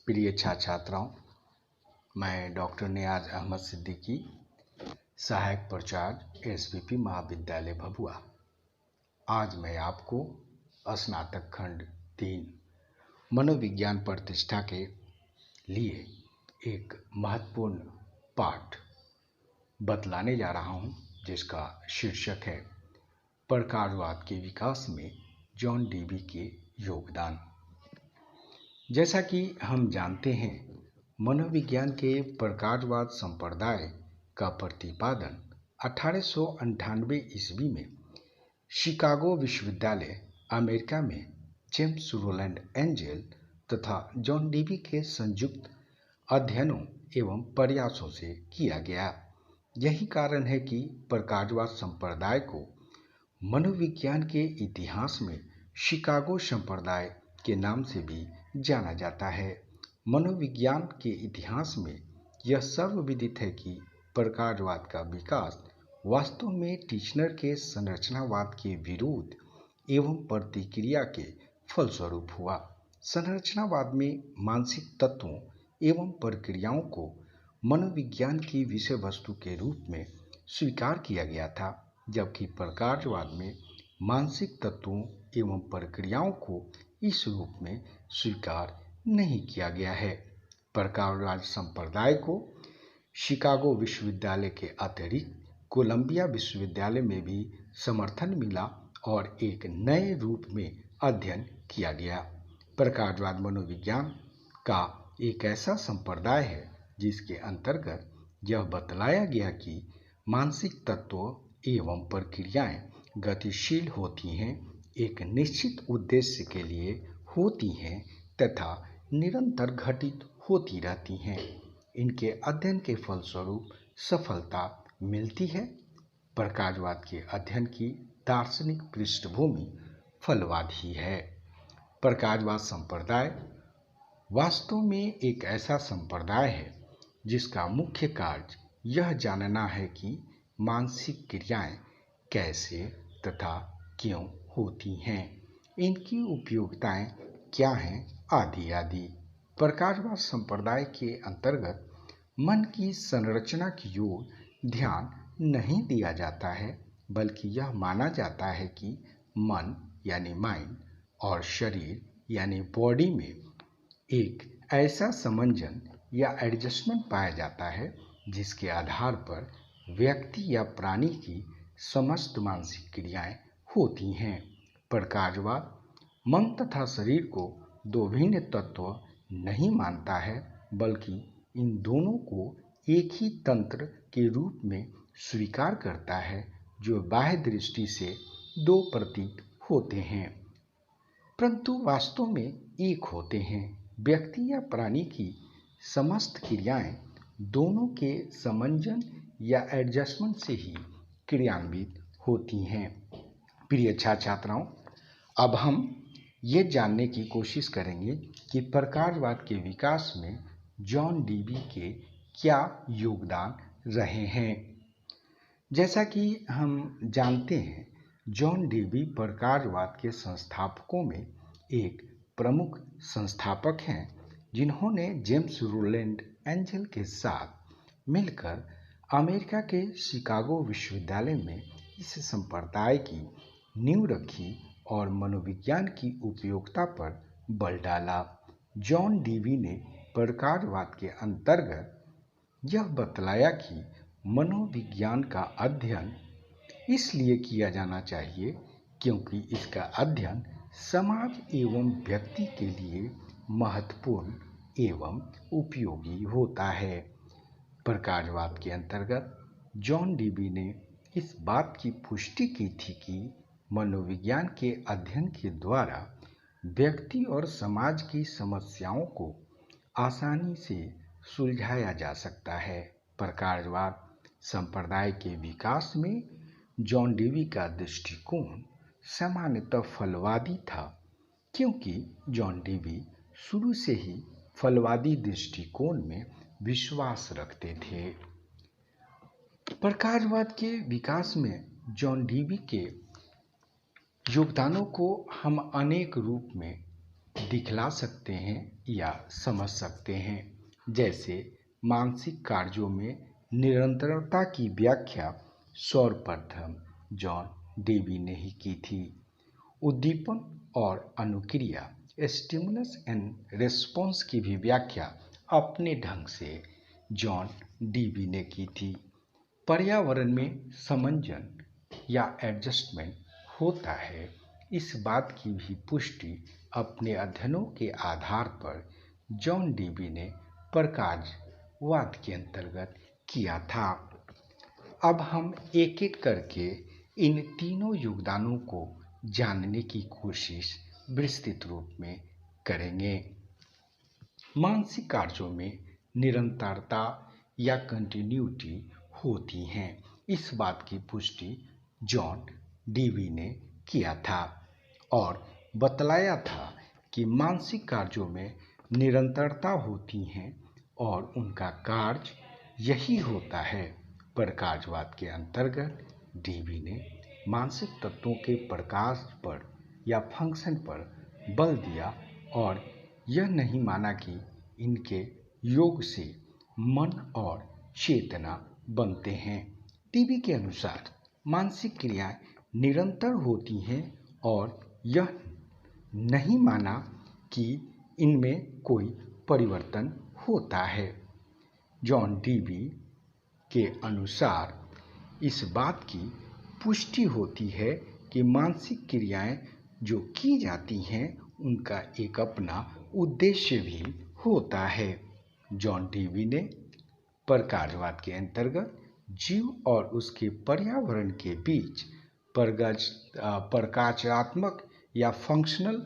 प्रिय छात्र छात्राओं, मैं डॉक्टर नियाज अहमद सिद्दीकी, सहायक प्राचार्य एसवीपी महाविद्यालय भभुआ। आज मैं आपको स्नातक खंड 3 मनोविज्ञान प्रतिष्ठा के लिए एक महत्वपूर्ण पाठ बतलाने जा रहा हूं, जिसका शीर्षक है प्रकारवाद के विकास में जॉन डीवी के योगदान। जैसा कि हम जानते हैं, मनोविज्ञान के प्रकारवाद संप्रदाय का प्रतिपादन 1898 ईस्वी में शिकागो विश्वविद्यालय अमेरिका में जेम्स रोलैंड एंजेल तथा जॉन डीवी के संयुक्त अध्ययनों एवं प्रयासों से किया गया। यही कारण है कि प्रकारवाद संप्रदाय को मनोविज्ञान के इतिहास में शिकागो संप्रदाय के नाम से भी जाना जाता है। मनोविज्ञान के इतिहास में यह सर्वविदित है कि प्रकारवाद का विकास वास्तव में टीचनर के संरचनावाद के विरोध एवं प्रतिक्रिया के फलस्वरूप हुआ। संरचनावाद में मानसिक तत्वों एवं प्रक्रियाओं को मनोविज्ञान की विषय वस्तु के रूप में स्वीकार किया गया था, जबकि प्रकारवाद में मानसिक तत्वों एवं प्रक्रियाओं को इस रूप में स्वीकार नहीं किया गया है। प्रकारवाद संप्रदाय को शिकागो विश्वविद्यालय के अतिरिक्त कोलंबिया विश्वविद्यालय में भी समर्थन मिला और एक नए रूप में अध्ययन किया गया। प्रकारवाद मनोविज्ञान का एक ऐसा संप्रदाय है जिसके अंतर्गत यह बतलाया गया कि मानसिक तत्व एवं प्रक्रियाएं गतिशील होती हैं, एक निश्चित उद्देश्य के लिए होती हैं तथा निरंतर घटित होती रहती हैं। इनके अध्ययन के फलस्वरूप सफलता मिलती है। प्रकारवाद के अध्ययन की दार्शनिक पृष्ठभूमि फलवाद ही है। प्रकारवाद संप्रदाय वास्तव में एक ऐसा संप्रदाय है जिसका मुख्य कार्य यह जानना है कि मानसिक क्रियाएं कैसे तथा क्यों होती हैं, इनकी उपयोगिताएं क्या हैं, आदि आदि। प्रकारवाद संप्रदाय के अंतर्गत मन की संरचना की ओर ध्यान नहीं दिया जाता है, बल्कि यह माना जाता है कि मन यानी माइंड और शरीर यानी बॉडी में एक ऐसा समंजन या एडजस्टमेंट पाया जाता है जिसके आधार पर व्यक्ति या प्राणी की समस्त मानसिक क्रियाएं होती हैं। प्रकारवाद मन तथा शरीर को दो भिन्न तत्व नहीं मानता है, बल्कि इन दोनों को एक ही तंत्र के रूप में स्वीकार करता है, जो बाह्य दृष्टि से दो प्रतीत होते हैं परंतु वास्तव में एक होते हैं। व्यक्ति या प्राणी की समस्त क्रियाएं दोनों के समंजन या एडजस्टमेंट से ही क्रियान्वित होती हैं। प्रिय छात्र छात्राओं, अब हम ये जानने की कोशिश करेंगे कि प्रकारवाद के विकास में जॉन डीवी के क्या योगदान रहे हैं। जैसा कि हम जानते हैं, जॉन डीवी प्रकारवाद के संस्थापकों में एक प्रमुख संस्थापक हैं, जिन्होंने जेम्स रोलैंड एंजेल के साथ मिलकर अमेरिका के शिकागो विश्वविद्यालय में इस संप्रदाय की नींव रखी और मनोविज्ञान की उपयोगिता पर बल डाला। जॉन डीवी ने प्रकारवाद के अंतर्गत यह बतलाया कि मनोविज्ञान का अध्ययन इसलिए किया जाना चाहिए क्योंकि इसका अध्ययन समाज एवं व्यक्ति के लिए महत्वपूर्ण एवं उपयोगी होता है। प्रकारवाद के अंतर्गत जॉन डीवी ने इस बात की पुष्टि की थी कि मनोविज्ञान के अध्ययन के द्वारा व्यक्ति और समाज की समस्याओं को आसानी से सुलझाया जा सकता है। प्रकारवाद संप्रदाय के विकास में जॉन डीवी का दृष्टिकोण सामान्यतः फलवादी था, क्योंकि जॉन डीवी शुरू से ही फलवादी दृष्टिकोण में विश्वास रखते थे। प्रकारवाद के विकास में जॉन डीवी के योगदानों को हम अनेक रूप में दिखला सकते हैं या समझ सकते हैं। जैसे मानसिक कार्यों में निरंतरता की व्याख्या सर्वप्रथम जॉन डेवी ने ही की थी। उद्दीपन और अनुक्रिया स्टिमुलस एंड रिस्पॉन्स की भी व्याख्या अपने ढंग से जॉन डेवी ने की थी। पर्यावरण में समंजन या एडजस्टमेंट होता है, इस बात की भी पुष्टि अपने अध्ययनों के आधार पर जॉन डेवी ने प्रकाशवाद के अंतर्गत किया था। अब हम एक एक करके इन तीनों योगदानों को जानने की कोशिश विस्तृत रूप में करेंगे। मानसिक कार्यों में निरंतरता या कंटिन्यूटी होती हैं, इस बात की पुष्टि जॉन डेवी ने किया था और बतलाया था कि मानसिक कार्यों में निरंतरता होती हैं और उनका कार्य यही होता है। प्रकाशवाद के अंतर्गत डेवी ने मानसिक तत्वों के प्रकाश पर या फंक्शन पर बल दिया और यह नहीं माना कि इनके योग से मन और चेतना बनते हैं। डेवी के अनुसार मानसिक क्रियाएं निरंतर होती हैं और यह नहीं माना कि इनमें कोई परिवर्तन होता है। जॉन डेवी के अनुसार इस बात की पुष्टि होती है कि मानसिक क्रियाएं जो की जाती हैं उनका एक अपना उद्देश्य भी होता है। जॉन डेवी ने प्रकाशवाद के अंतर्गत जीव और उसके पर्यावरण के बीच प्रकाशात्मक या फंक्शनल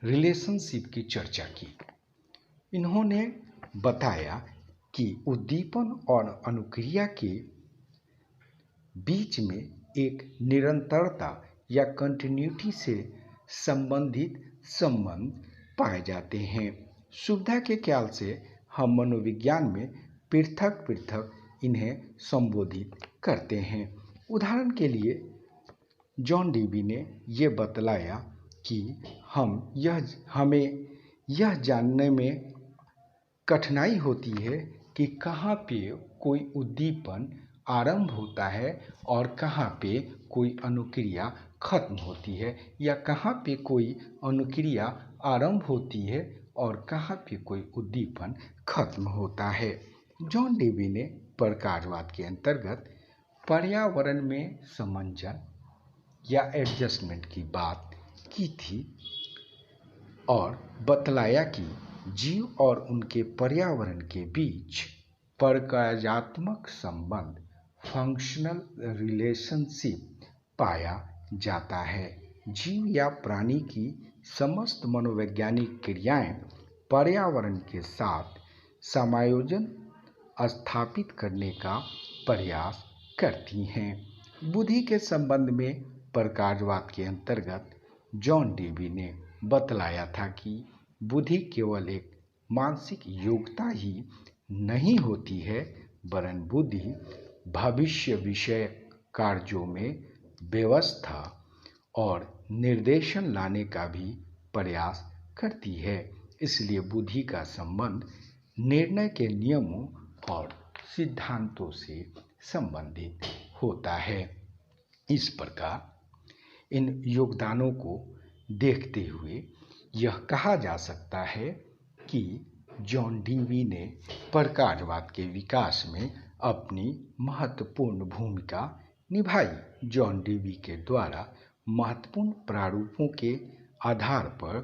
रिलेशनशिप की चर्चा की। इन्होंने बताया कि उद्दीपन और अनुक्रिया के बीच में एक निरंतरता या कंटिन्यूटी से संबंधित संबंध पाए जाते हैं। सुविधा के ख्याल से हम मनोविज्ञान में पृथक पृथक इन्हें संबोधित करते हैं। उदाहरण के लिए जॉन डेवी ने ये बतलाया कि हमें यह जानने में कठिनाई होती है कि कहाँ पे कोई उद्दीपन आरंभ होता है और कहाँ पे कोई अनुक्रिया खत्म होती है, या कहाँ पे कोई अनुक्रिया आरंभ होती है और कहाँ पे कोई उद्दीपन खत्म होता है। जॉन डेवी ने प्रकाशवाद के अंतर्गत पर्यावरण में समंजन या एडजस्टमेंट की बात की थी और बतलाया कि जीव और उनके पर्यावरण के बीच प्रकाशात्मक संबंध फंक्शनल रिलेशनशिप पाया जाता है। जीव या प्राणी की समस्त मनोवैज्ञानिक क्रियाएं पर्यावरण के साथ समायोजन स्थापित करने का प्रयास करती हैं। बुद्धि के संबंध में प्रकाशवाद के अंतर्गत जॉन डेवी ने बतलाया था कि बुद्धि केवल एक मानसिक योग्यता ही नहीं होती है, वरन बुद्धि भविष्य विषय कार्यों में व्यवस्था और निर्देशन लाने का भी प्रयास करती है। इसलिए बुद्धि का संबंध निर्णय के नियमों और सिद्धांतों से संबंधित होता है। इस प्रकार इन योगदानों को देखते हुए यह कहा जा सकता है कि जॉन डेवी ने प्रकाशवाद के विकास में अपनी महत्वपूर्ण भूमिका निभाई। जॉन डेवी के द्वारा महत्वपूर्ण प्रारूपों के आधार पर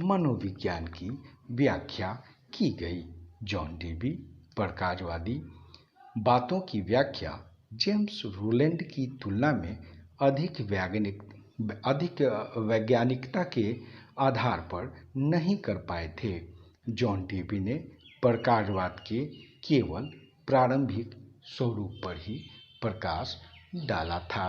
मनोविज्ञान की व्याख्या की गई। जॉन डेवी प्रकाशवादी बातों की व्याख्या जेम्स रोलैंड की तुलना में अधिक वैज्ञानिकता के आधार पर नहीं कर पाए थे। जॉन डेवी ने प्रकाशवाद के केवल प्रारंभिक स्वरूप पर ही प्रकाश डाला था।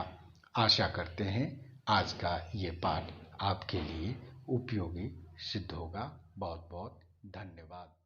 आशा करते हैं आज का ये पाठ आपके लिए उपयोगी सिद्ध होगा। बहुत बहुत धन्यवाद।